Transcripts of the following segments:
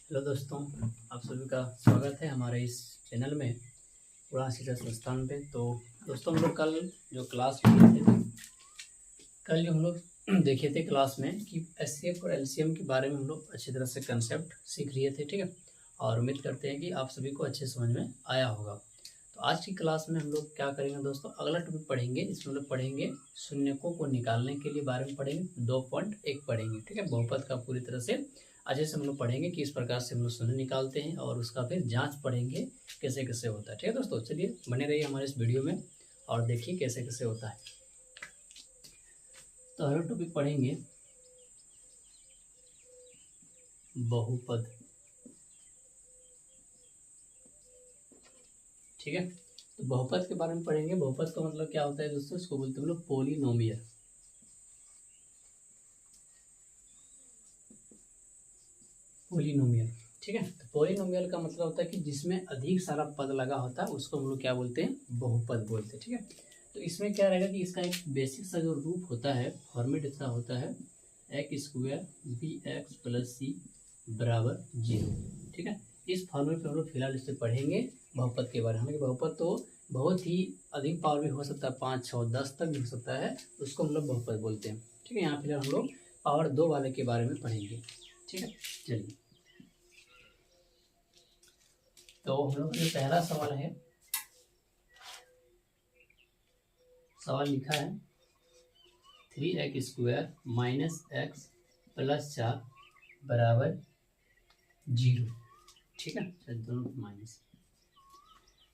Hello दोस्तों, आप सभी का स्वागत है हमारे इस चैनल में उड़ान शिक्षा संस्थान पे। तो दोस्तों, हम लोग कल जो क्लास किए थे, कल जो हम लोग देखे थे क्लास में कि एचसीएफ और एलसीएम के बारे में हम लोग अच्छी तरह से कंसेप्ट सीख लिए थे, ठीक है। और उम्मीद करते हैं कि आप सभी को अच्छे समझ में आया होगा। तो आज की क्लास में हम लोग क्या करेंगे दोस्तों, अगला टॉपिक पढ़ेंगे। इसमें हम लोग पढ़ेंगे शून्यकों को निकालने के लिए बारे में पढ़ेंगे, 2.1 पढ़ेंगे, ठीक है। बहुपद का पूरी तरह से अच्छे से हम लोग पढ़ेंगे कि इस प्रकार से हम लोग शून्य निकालते हैं और उसका फिर जांच पढ़ेंगे कैसे कैसे होता है, ठीक है दोस्तों। चलिए बने रहिए हमारे इस वीडियो में और देखिए कैसे कैसे होता है। तो अगला टॉपिक पढ़ेंगे बहुपद, ठीक है। तो बहुपद के बारे में पढ़ेंगे। बहुपद का मतलब क्या होता है दोस्तों, इसको बोलते हैं हम लोग पोलिनोमियल, पोलिनोमियल, ठीक है। तो पोलिनोमियल का मतलब होता है कि जिसमें अधिक सारा पद लगा होता है उसको हम लोग क्या बोलते हैं, बहुपद बोलते हैं, ठीक है। तो इसमें क्या रहेगा कि इसका एक बेसिक सा जो रूप होता है, फॉर्मेट इसका होता है x square b x plus c बराबर 0, ठीक है। इस फॉर्मेट पे हम लोग फिलहाल इससे पढ़ेंगे बहुपद के बारे में। बहुपद तो बहुत ही अधिक पावर भी हो सकता है, 5, 6, 10 तक भी हो सकता है, उसको हम लोग बहुपद बोलते हैं, ठीक है। यहाँ फिलहाल हम लोग पावर 2 वाले के बारे में पढ़ेंगे, ठीक है। चलिए, तो हम लोग का पहला सवाल है, सवाल लिखा है 3x² माइनस एक्स प्लस 4 बराबर 0, ठीक है। दोनों माइनस।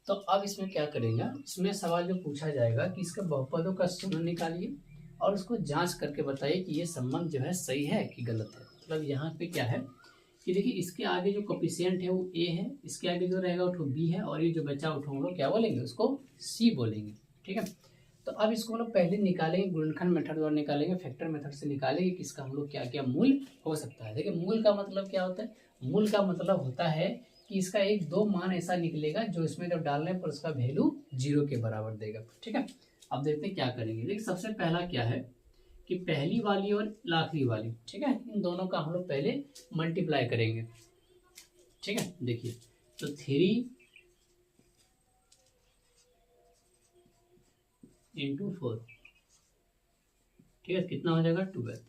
तो अब इसमें क्या करेगा, इसमें सवाल जो पूछा जाएगा कि इसका बहुपदों का शून्य निकालिए और उसको जांच करके बताइए कि ये संबंध जो है सही है कि गलत है। मतलब यहाँ पे क्या है कि देखिए, इसके आगे जो कोफिशिएंट है वो ए है, इसके आगे जो रहेगा वो बी है, और ये जो बचा उठो हम लोग क्या बोलेंगे, उसको सी बोलेंगे, ठीक है। तो अब इसको हम लोग पहले निकालेंगे, गुणनखंड मेथड द्वारा निकालेंगे, फैक्टर मेथड से निकालेंगे कि इसका हम लोग क्या क्या मूल हो सकता है। देखिए, मूल का मतलब क्या होता है, मूल का मतलब होता है कि इसका एक दो मान ऐसा निकलेगा जो इसमें जब डालने पर उसका वैल्यू 0 के बराबर देगा, ठीक है। अब देखते हैं क्या करेंगे। देखिए, सबसे पहला क्या है कि पहली वाली और आखिरी वाली, ठीक है, इन दोनों का हम लोग पहले मल्टीप्लाई करेंगे, ठीक है। देखिए, तो 3 × 4, ठीक है, कितना हो जाएगा 12,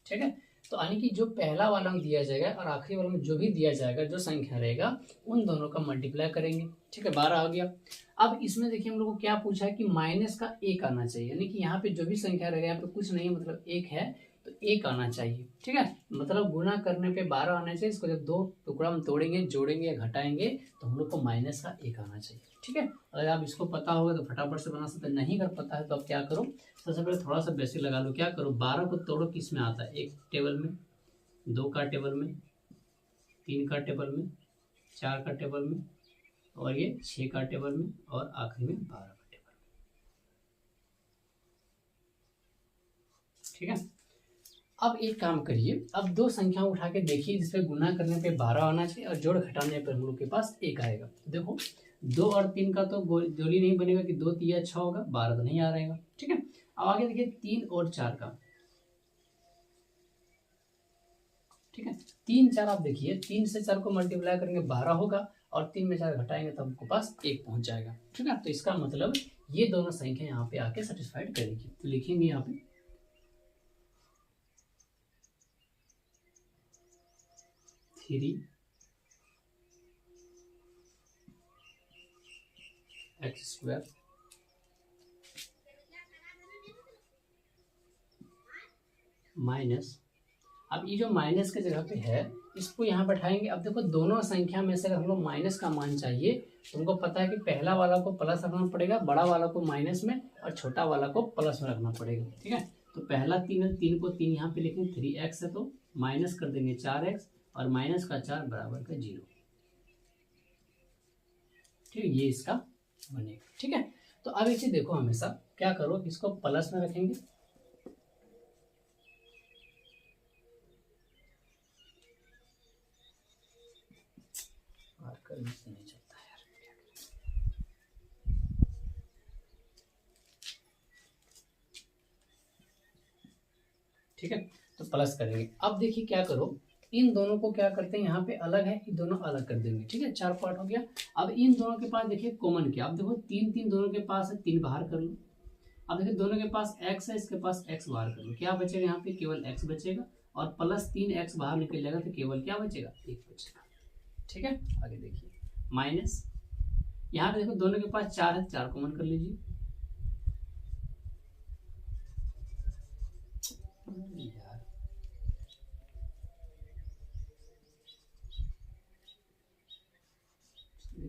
ठीक है। तो यानी कि जो पहला वाला में दिया जाएगा और आखिरी वाला में जो भी दिया जाएगा, जो संख्या रहेगा उन दोनों का मल्टीप्लाई करेंगे, ठीक है। 12 आ गया। अब इसमें देखिए हम लोग को क्या पूछा है कि माइनस का 1 आना चाहिए, यानी कि यहाँ पे जो भी संख्या रहेगा, यहाँ पे कुछ नहीं है, मतलब 1 है तो 1 आना चाहिए, ठीक है। मतलब गुना करने पे 12 आना चाहिए। इसको जब दो टुकड़ा में तोड़ेंगे, जोड़ेंगे या घटाएंगे तो हम लोग को माइनस का 1 आना चाहिए, ठीक है। अगर आप इसको पता होगा तो फटाफट से बना सकते हैं, नहीं अगर पता है तो आप क्या करो, सबसे पहले थोड़ा सा बेसिक लगा लो। क्या करो, 12 को तोड़ो, किस में आता है, एक टेबल में, 2 का टेबल में, 3 का टेबल में, 4 का टेबल में, और ये 6 का टेबल में, और आखिरी में 12 का टेबल में, ठीक है। अब एक काम करिए, अब दो संख्या उठा के देखिए जिसपे गुना करने पे 12 आना चाहिए और जोड़ घटाने पर हम लोग के पास 1 आएगा। देखो, 2 और 3 का तो जोड़ी नहीं बनेगा कि 2 3 6 होगा, 12 तो नहीं आ रहेगा, ठीक है। अब आगे देखिए 3 और 4 का, ठीक है। 3 4 आप देखिए, 3 से 4 को मल्टीप्लाई करेंगे 12 होगा, और 3 में 4 घटाएंगे तब आपके पास 1 पहुंच जाएगा, ठीक है। तो इसका मतलब ये दोनों संख्या यहाँ पे आके सेटिस्फाइड करेगी। तो लिखेंगे यहाँ पे 3x² माइनस, अब ये जो माइनस के जगह पे है इसको यहाँ बैठाएंगे। अब देखो, दोनों संख्या में से अगर हम लोग माइनस का मान चाहिए तो हमको पता है कि पहला वाला को प्लस रखना पड़ेगा, बड़ा वाला को माइनस में, और छोटा वाला को प्लस में रखना पड़ेगा, ठीक है। तो पहला 3 है, 3 को 3 यहाँ पे लिखेंगे, 3x है तो माइनस कर देंगे 4x, और माइनस का 4 बराबर का 0, ठीक है। ये इसका बनेगा, ठीक है। तो अब एक चीज देखो, हमेशा क्या करो, इसको प्लस में रखेंगे, नहीं चलता है यार, ठीक है। तो प्लस करेंगे। अब देखिए क्या करो, इन दोनों को क्या करते हैं, यहाँ पे अलग है, ये दोनों अलग कर देंगे। ठीक है, 4 पार्ट हो गया। अब इन दोनों के पास देखिए कॉमन क्या, अब देखो 3 3 दोनों के पास है, 3 बाहर कर लो। अब देखिए दोनों के पास x है, इसके पास x बाहर कर लो, क्या बचेगा यहाँ पे, केवल x बचेगा, और प्लस 3x बाहर निकल जाएगा, तो केवल क्या बचेगा, 1 बचेगा। ठीक है, आगे देखिए माइनस, यहाँ पे देखो दोनों के पास 4 है, 4 कॉमन कर लीजिए। यार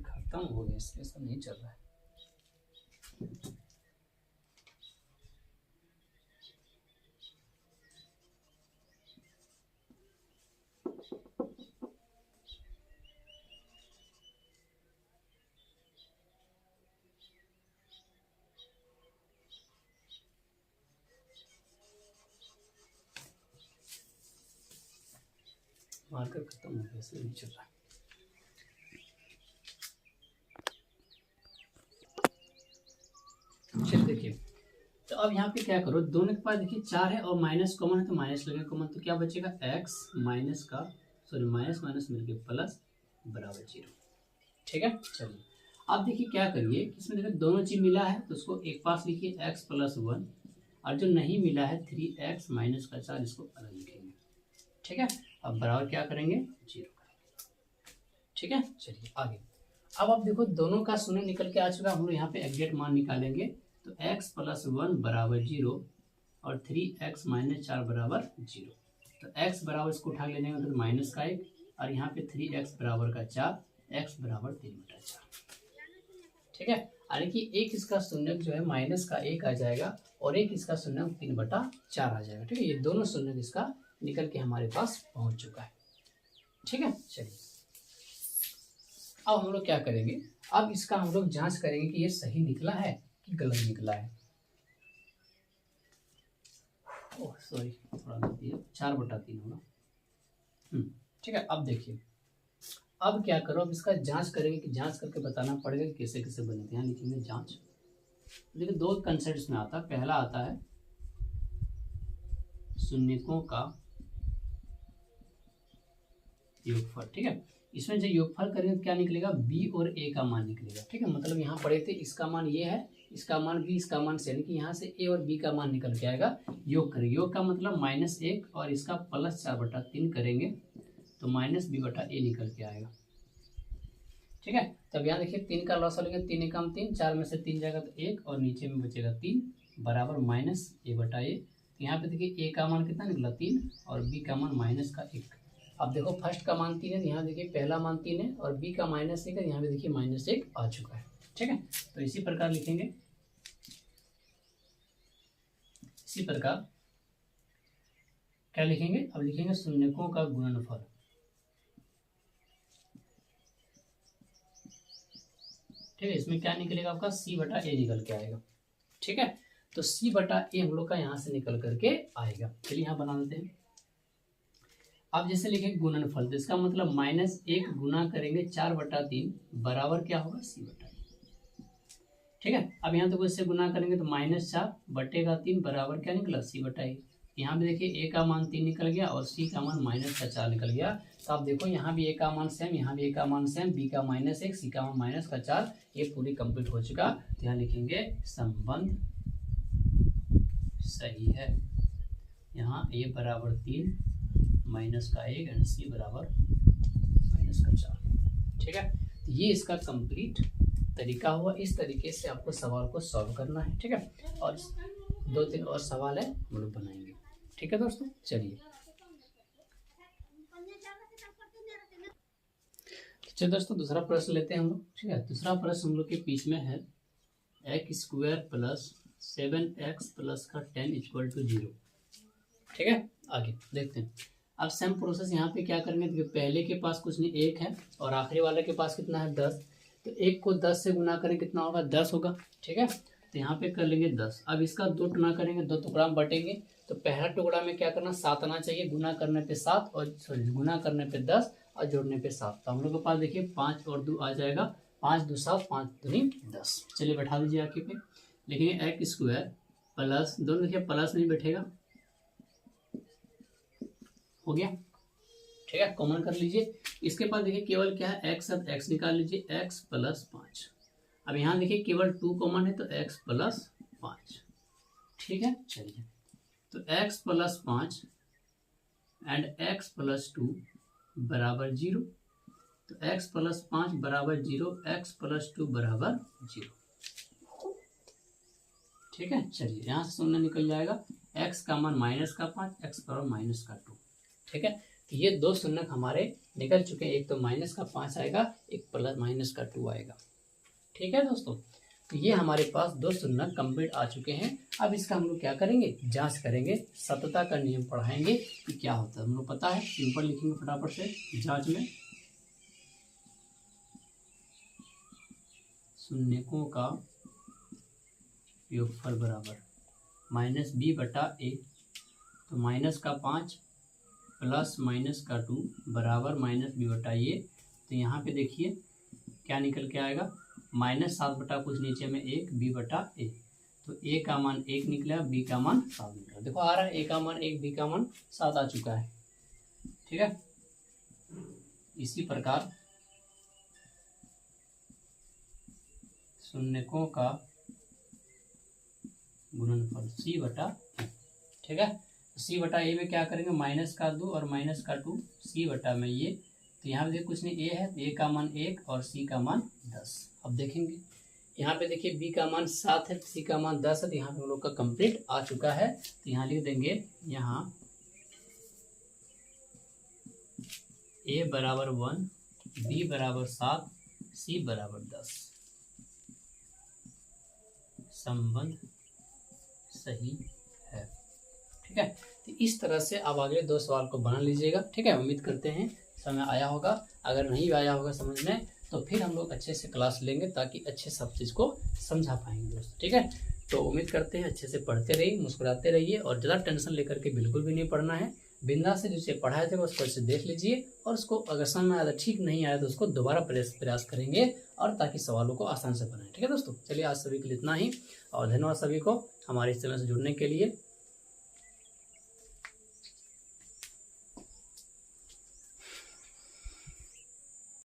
खत्म हो गया, इसलिए ऐसा नहीं चल रहा है। मार्कर खत्म हो गया, इसलिए नहीं चल रहा है। चलिए देखिए, तो अब यहाँ पे क्या करो, दोनों के पास देखिए 4 है और माइनस कॉमन है, तो माइनस लगे कॉमन, तो क्या बचेगा, x माइनस का सॉरी माइनस माइनस मिलके प्लस बराबर 0। ठीक है, चलिए अब देखिए क्या करिए, इसमें देखिए दोनों चीज मिला है, तो उसको एक पास लिखिए x प्लस 1, और जो नहीं मिला है 3x माइनस का 4, इसको अलग लिखेंगे। ठीक है, अब बराबर क्या करेंगे, 0 करेंगे। ठीक है, चलिए आगे। अब आप देखो दोनों का शून्य निकल के आ चुका, हम लोग यहाँ पे एग्जैक्ट मान निकालेंगे, तो x प्लस 1 बराबर 0 और 3x माइनस 4 बराबर 0। तो x बराबर इसको उठा लेने का तो माइनस का 1, और यहाँ पे 3x बराबर का 4, x बराबर 3/4। ठीक है, यानी कि एक इसका शून्य जो है माइनस का 1 आ जाएगा, और एक इसका शून्य 3/4 आ जाएगा। ठीक है, ये दोनों शून्य इसका निकल के हमारे पास पहुंच चुका है। ठीक है, चलिए अब हम लोग क्या करेंगे, अब इसका हम लोग जांच करेंगे कि ये सही निकला है कि गलत निकला है। ओह सॉरी, थोड़ा गलती है, 4/3 होगा। ठीक है, अब देखिए, अब क्या करो, अब इसका जांच करेंगे, कि जांच करके बताना पड़ेगा कि कैसे कैसे बने थे। यहाँ लिखेंगे जांच। देखिए 2 कंसेप्ट में आता है, पहला आता है शून्यकों का योगफल। ठीक है, इसमें जब योगफल करेंगे तो क्या निकलेगा, b और a का मान निकलेगा। ठीक है, मतलब यहाँ पढ़े थे इसका मान ये है, इसका मान b, इसका मान c, यानी कि यहाँ से a और b का मान निकल के आएगा। योग करेंगे, योग का मतलब -1 और इसका प्लस 4/3 करेंगे, तो -b/a निकल के आएगा। ठीक है, तब यहाँ देखिए 3 का लॉस लेंगे, 3 एकम 3, 4 में से 3 जाएगा तो 1, और नीचे में बचेगा 3 बराबर -a/a। यहाँ पे देखिए a का मान कितना निकला 3, और b का मान -1। अब देखो फर्स्ट का मान 3 है, यहाँ देखिए पहला मान 3 है, और b का -1 है, यहाँ पे देखिए -1 आ चुका है। ठीक है, तो इसी प्रकार लिखेंगे, इसी प्रकार क्या लिखेंगे, अब लिखेंगे शून्यकों का गुणनफल। ठीक है, इसमें क्या निकलेगा आपका c/a निकल के आएगा। ठीक है, तो c/a हम लोग का यहाँ से निकल करके आएगा। चलिए यहाँ बना देते हैं। अब जैसे लिखेंगे गुणनफल, तो इसका मतलब -1 गुना करेंगे 4/3 बराबर क्या होगा, c/a। ठीक है, अब यहाँ तो इससे गुना करेंगे तो -4/3 बराबर क्या निकला, c/a। यहाँ भी देखिए a का मान 3 निकल गया, और c का मान -4 निकल गया। तो आप देखो यहाँ भी a का मान सेम, यहाँ भी a का मान सेम, b का -1, c का मान -4, ये पूरी कंप्लीट हो चुका। तो यहाँ लिखेंगे संबंध सही है। यहाँ a बराबर 3, -1 एंड c बराबर -4। ठीक है, तो ये इसका कंप्लीट तरीका हुआ। इस तरीके से आपको सवाल को सॉल्व करना है। ठीक है, और 2-3 और सवाल है हम लोग बनाएंगे। ठीक है दोस्तों, चलिए दोस्तों दूसरा प्रश्न लेते हैं हम लोग। ठीक है, दूसरा प्रश्न हम लोग के बीच में है x² + 7x + 10 = 0। ठीक है, आगे देखते हैं। अब सेम प्रोसेस यहाँ पे क्या करेंगे, तो पहले के पास कुछ नहीं 1 है, और आखिरी वाले के पास कितना है 10, तो 1 को 10 से गुना करें कितना होगा, 10 होगा। ठीक है, तो यहाँ पे कर लेंगे 10। अब इसका 2 टुकड़ा करेंगे, 2 टुकड़ा में बटेंगे, तो पहला टुकड़ा में क्या करना, 7 आना चाहिए, गुना करने पे 7, और सॉरी गुना करने पे 10 और जोड़ने पे 7। तो हम लोग के पास देखिए 5 और 2 आ जाएगा, 5 2 7, 5 दूनी 10। चलिए बैठा दीजिए आके पे, लिखेंगे x² प्लस, दोनों देखिए प्लस नहीं बैठेगा, हो गया। ठीक है, कॉमन कर लीजिए। इसके बाद देखिए केवल क्या है x, अब x निकाल लीजिए, x प्लस 5। अब यहाँ देखिए केवल 2 कॉमन है तो x प्लस 5। ठीक है, चलिए तो x plus 5 and x plus 2 बराबर 0। तो x प्लस 5 बराबर 0, x प्लस 2 बराबर 0। ठीक है, चलिए यहाँ से शून्य निकल जाएगा, x का मान माइनस का 5, x बराबर माइनस का 2। ठीक है, तो ये दो शून्य हमारे निकल चुके हैं, एक तो माइनस का 5 आएगा, एक प्लस माइनस का 2 आएगा। ठीक है दोस्तों, तो ये हमारे पास दो शून्य कंप्लीट आ चुके हैं। अब इसका हम लोग क्या करेंगे, जांच करेंगे, सतता का नियम पढ़ाएंगे कि क्या होता है। हम लोग पता है, सिंपल लिखेंगे फटाफट से। जांच में शून्यकों का योगफल बराबर माइनस बी बटा ए। तो माइनस का 5 प्लस माइनस का 2 बराबर माइनस बी बटा ए। तो यहाँ पे देखिए क्या निकल के आएगा, -7 बटा कुछ नीचे में 1, बी बटा ए। तो ए का मान 1 निकला, बी का मान 7 निकला। देखो आ रहा है, ए का मान 1, बी का मान 7 आ चुका है। ठीक है, इसी प्रकार शून्यकों का गुणनफल सी बटा ए। ठीक है, सी बटा ए में क्या करेंगे, माइनस का 2 और माइनस का 2, सी बटा में ये। तो यहाँ पे देखिए कुछ नहीं, ए है, ए का मान 1 और सी का मान 10। अब देखेंगे यहाँ पे देखिए बी का मान 7 है, सी का मान 10 है। तो यहाँ पे हम लोग का कंप्लीट आ चुका है। तो यहाँ लिख देंगे, यहाँ ए बराबर 1, बी बराबर 7, सी बराबर 10। संबंध सही है। ठीक है, तो इस तरह से आप आगे दो सवाल को बना लीजिएगा। ठीक है, उम्मीद करते हैं समय आया होगा। अगर नहीं आया होगा समझ में तो फिर हम लोग अच्छे से क्लास लेंगे ताकि अच्छे सब चीज़ को समझा पाएंगे दोस्तों। ठीक है, तो उम्मीद करते हैं अच्छे से पढ़ते रहिए, मुस्कुराते रहिए और ज़्यादा टेंशन लेकर के बिल्कुल भी नहीं पढ़ना है। बिंदास से जिसे पढ़ाए थे उसको अच्छे देख लीजिए और उसको अगर समझ में आया ठीक नहीं आया तो उसको दोबारा प्रयास करेंगे और ताकि सवालों को आसान से बनाएं। ठीक है दोस्तों, चलिए आज सभी के लिए इतना ही और धन्यवाद सभी को हमारे इस चैनल से जुड़ने के लिए।